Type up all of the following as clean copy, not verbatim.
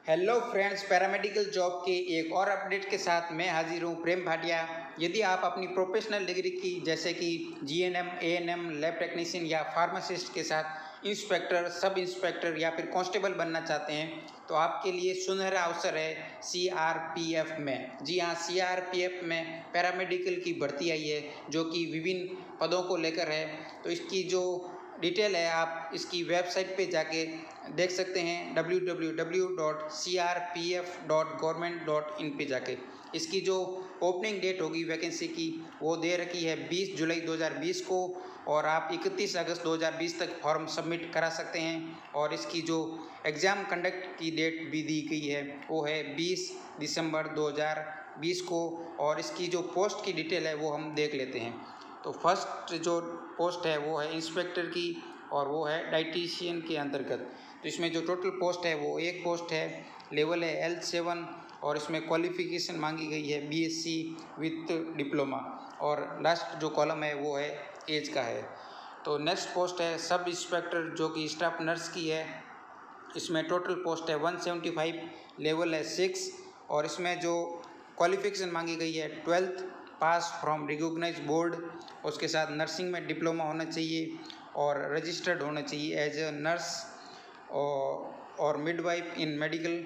Hello friends, paramedical job के एक और अपडेट के साथ मैं हाजिर हूँ प्रेम भाटिया। यदि आप अपनी प्रोफेशनल डिग्री की जैसे कि जीएनएम, एएनएम, लैब टेक्नीशियन या फार्मासिस्ट के साथ इंस्पेक्टर, सब इंस्पेक्टर या फिर कांस्टेबल बनना चाहते हैं तो आपके लिए सुनहरा अवसर है सीआरपीएफ में। जी हाँ, सीआरपीएफ में पैरामेडिकल की भर्ती आई है जो कि विभिन्न पदों को लेकर है। तो इसकी जो डिटेल है आप इसकी वेबसाइट पे जाके देख सकते हैं www.crpf.government.in पे जाके। इसकी जो ओपनिंग डेट होगी वैकेंसी की वो दे रखी है 20 जुलाई 2020 को और आप 31 अगस्त 2020 तक फॉर्म सबमिट करा सकते हैं। और इसकी जो एग्ज़ाम कंडक्ट की डेट भी दी गई है वो है 20 दिसंबर 2020 को। और इसकी जो पोस्ट की डिटेल है वो हम देख लेते हैं। तो फर्स्ट जो पोस्ट है वो है इंस्पेक्टर की और वो है डाइटिशियन के अंतर्गत। तो इसमें जो टोटल पोस्ट है वो एक पोस्ट है, लेवल है L7 और इसमें क्वालिफ़िकेशन मांगी गई है बीएससी विथ डिप्लोमा और लास्ट जो कॉलम है वो है एज का है। तो नेक्स्ट पोस्ट है सब इंस्पेक्टर जो कि स्टाफ नर्स की है। इसमें टोटल पोस्ट है 175, लेवल है 6 और इसमें जो क्वालिफ़िकेशन मांगी गई है 12th pass from recognise board, उसके साथ नर्सिंग में डिप्लोमा होना चाहिए और रजिस्टर्ड होना चाहिए एज ए नर्स और midwife in medical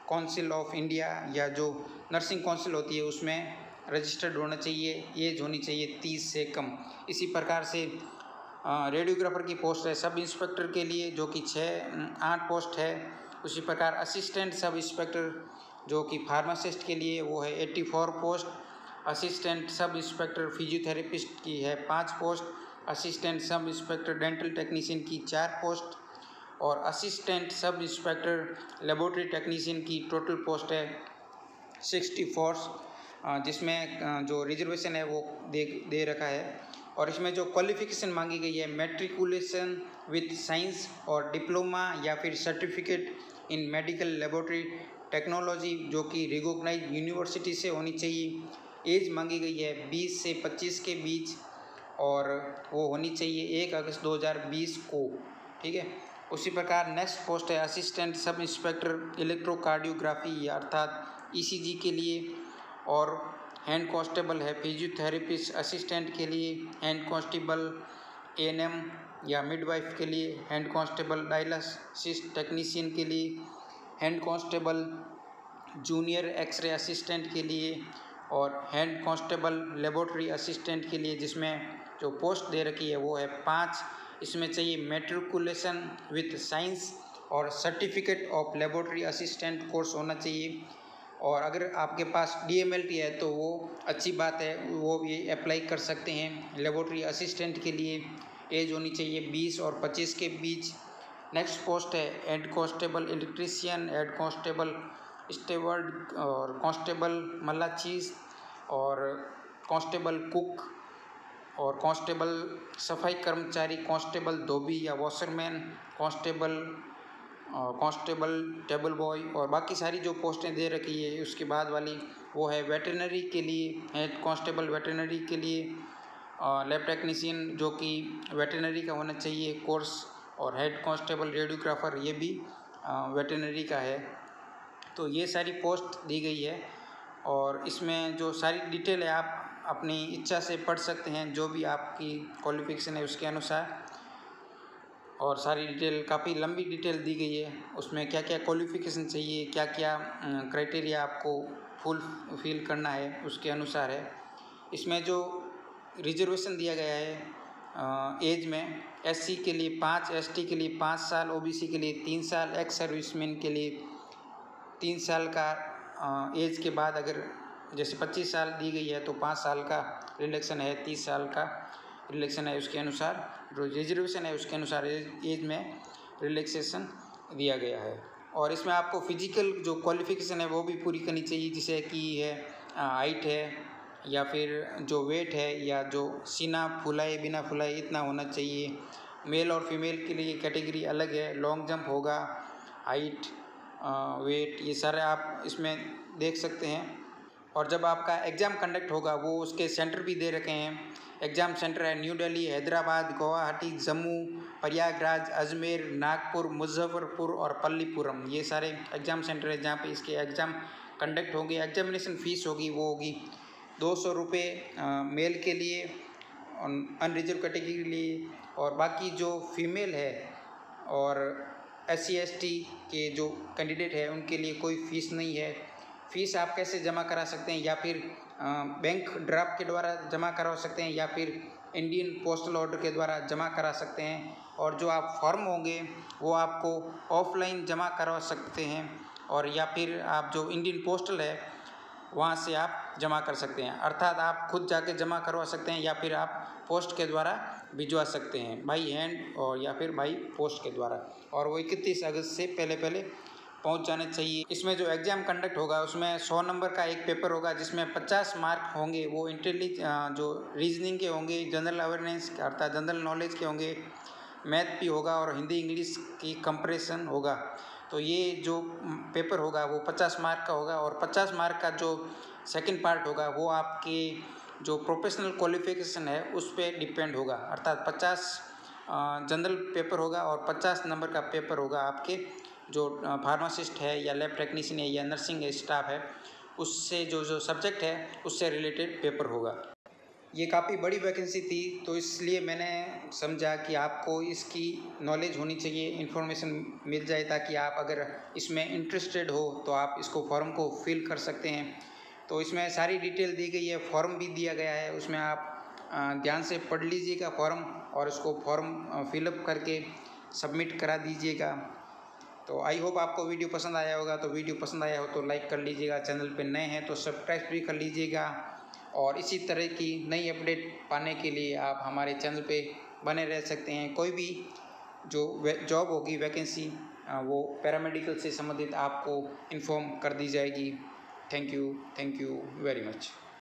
council of India या जो नर्सिंग काउंसिल होती है उसमें रजिस्टर्ड होना चाहिए। एज होनी चाहिए 30 से कम। इसी प्रकार से रेडियोग्राफर की पोस्ट है सब इंस्पेक्टर के लिए जो कि 8 पोस्ट है। उसी प्रकार असिस्टेंट सब इंस्पेक्टर जो कि फार्मासिस्ट के लिए वो है 84 post. Assistant sub inspector physiotherapist की है 5 post. Assistant sub inspector dental technician की 4 पोस्ट और assistant sub inspector laboratory technician की टोटल पोस्ट है 64, जिसमें जो रिजर्वेशन है वो दे रखा है। और इसमें जो क्वालिफ़िकेशन मांगी गई है मैट्रिकुलेशन विथ साइंस और डिप्लोमा या फिर certificate in medical laboratory technology जो कि रिकॉग्नाइज्ड यूनिवर्सिटी से होनी चाहिए। एज मांगी गई है 20 से 25 के बीच और वो होनी चाहिए 1 अगस्त 2020 को। ठीक है। उसी प्रकार नेक्स्ट पोस्ट है असिस्टेंट सब इंस्पेक्टर इलेक्ट्रोकार्डियोग्राफी अर्थात ईसीजी के लिए और हैंड कांस्टेबल है फिजियोथेरेपिस्ट असिस्टेंट के लिए, हैंड कांस्टेबल एएनएम या मिडवाइफ के लिए, हैंड कांस्टेबल डायलिसिस टेक्नीशियन के लिए, head constable junior X-ray assistant के लिए और हैंड कांस्टेबल लेबोरेटरी असिस्टेंट के लिए, जिसमें जो पोस्ट दे रखी है वो है 5। इसमें चाहिए मैट्रिकुलेशन विथ साइंस और certificate of laboratory assistant course होना चाहिए। और अगर आपके पास डीएमएलटी है तो वो अच्छी बात है, वो ये अप्लाई कर सकते हैं। लेबोरेटरी असिस्टेंट के लिए एज होनी चाहिए 20 और 25 के बीच। नेक्स्ट पोस्ट है head constable electrician, head constable steward और कांस्टेबल मलाचीज और कांस्टेबल कुक और कांस्टेबल सफाई कर्मचारी, कांस्टेबल धोबी या वॉशरमैन, कांस्टेबल टेबल बॉय और बाकी सारी जो पोस्टें दे रखी है। उसके बाद वाली वो है वेटरनरी के लिए, हेड कांस्टेबल वेटरनरी के लिए, लैब टेक्नीशियन जो कि वेटरनरी का होना चाहिए कोर्स और हेड कांस्टेबल रेडियोग्राफर ये भी वेटरनरी का है। तो ये सारी पोस्ट दी गई है और इसमें जो सारी डिटेल है आप अपनी इच्छा से पढ़ सकते हैं जो भी आपकी क्वालिफ़िकेशन है उसके अनुसार। और सारी डिटेल काफ़ी लंबी डिटेल दी गई है, उसमें क्या क्या क्वालिफ़िकेशन चाहिए, क्या क्या क्राइटेरिया आपको फुलफिल करना है उसके अनुसार है। इसमें जो रिजर्वेशन दिया गया है एज में, एससी के लिए 5, एसटी के लिए 5 साल, ओबीसी के लिए 3 साल, एक्स सर्विसमैन के लिए 3 साल का एज के बाद अगर जैसे 25 साल दी गई है तो 5 साल का रिलैक्सेशन है, 30 साल का रिलैक्सेशन है, उसके अनुसार जो रिजर्वेशन है उसके अनुसार एज में रिलैक्सेशन दिया गया है। और इसमें आपको फिजिकल जो क्वालिफ़िकेशन है वो भी पूरी करनी चाहिए, जैसे कि है हाइट है या फिर जो वेट है या जो सीना फुलाए बिना फुलाए इतना होना चाहिए। मेल और फीमेल के लिए कैटेगरी अलग है, लॉन्ग जंप होगा, हाइट, वेट, ये सारे आप इसमें देख सकते हैं। और जब आपका एग्ज़ाम कंडक्ट होगा वो उसके सेंटर भी दे रखे हैं। एग्ज़ाम सेंटर है न्यू दिल्ली, हैदराबाद, गुवाहाटी, जम्मू, प्रयागराज, अजमेर, नागपुर, मुजफ्फरपुर और पल्लीपुरम, ये सारे एग्ज़ाम सेंटर है जहाँ पे इसके एग्ज़ाम कंडक्ट होंगे। एग्जामिनेशन फ़ीस होगी वो होगी 200 रुपये मेल के लिए, अनरिजर्व कैटेगरी के लिए, और बाकी जो फीमेल है और SC ST के जो कैंडिडेट है उनके लिए कोई फ़ीस नहीं है। फ़ीस आप कैसे जमा करा सकते हैं, या फिर बैंक ड्राफ्ट के द्वारा जमा करा सकते हैं, या फिर इंडियन पोस्टल ऑर्डर के द्वारा जमा करा सकते हैं। और जो आप फॉर्म होंगे वो आपको ऑफलाइन जमा करवा सकते हैं, और या फिर आप जो इंडियन पोस्टल है वहाँ से आप जमा कर सकते हैं, अर्थात आप खुद जाके जमा करवा सकते हैं या फिर आप पोस्ट के द्वारा भिजवा सकते हैं, बाई हैंड और या फिर बाई पोस्ट के द्वारा। और वो 31 अगस्त से पहले पहुंच जाने चाहिए। इसमें जो एग्ज़ाम कंडक्ट होगा उसमें 100 नंबर का एक पेपर होगा जिसमें 50 मार्क होंगे, वो जो रीजनिंग के होंगे, जनरल अवेयरनेस अर्थात जनरल नॉलेज के होंगे, मैथ भी होगा और हिंदी इंग्लिश की कंपैरिजन होगा। तो ये जो पेपर होगा वो 50 मार्क का होगा, और 50 मार्क का जो सेकंड पार्ट होगा वो आपके जो प्रोफेशनल क्वालिफिकेशन है उस पर डिपेंड होगा, अर्थात 50 जनरल पेपर होगा और 50 नंबर का पेपर होगा आपके जो फार्मासिस्ट है या लैब टेक्नीशियन है या नर्सिंग स्टाफ है उससे जो सब्जेक्ट है उससे रिलेटेड पेपर होगा। ये काफ़ी बड़ी वैकेंसी थी तो इसलिए मैंने समझा कि आपको इसकी नॉलेज होनी चाहिए, इन्फॉर्मेशन मिल जाए, ताकि आप अगर इसमें इंटरेस्टेड हो तो आप इसको फॉर्म को फिल कर सकते हैं। तो इसमें सारी डिटेल दी गई है, फॉर्म भी दिया गया है, उसमें आप ध्यान से पढ़ लीजिएगा फॉर्म और उसको फॉर्म फिलअप करके सबमिट करा दीजिएगा। तो आई होप आपको वीडियो पसंद आया होगा। तो वीडियो पसंद आया हो तो लाइक कर लीजिएगा, चैनल पे नए हैं तो सब्सक्राइब भी कर लीजिएगा, और इसी तरह की नई अपडेट पाने के लिए आप हमारे चैनल पे बने रह सकते हैं। कोई भी जो जॉब होगी वैकेंसी वो पैरामेडिकल से संबंधित आपको इन्फॉर्म कर दी जाएगी। Thank you very much.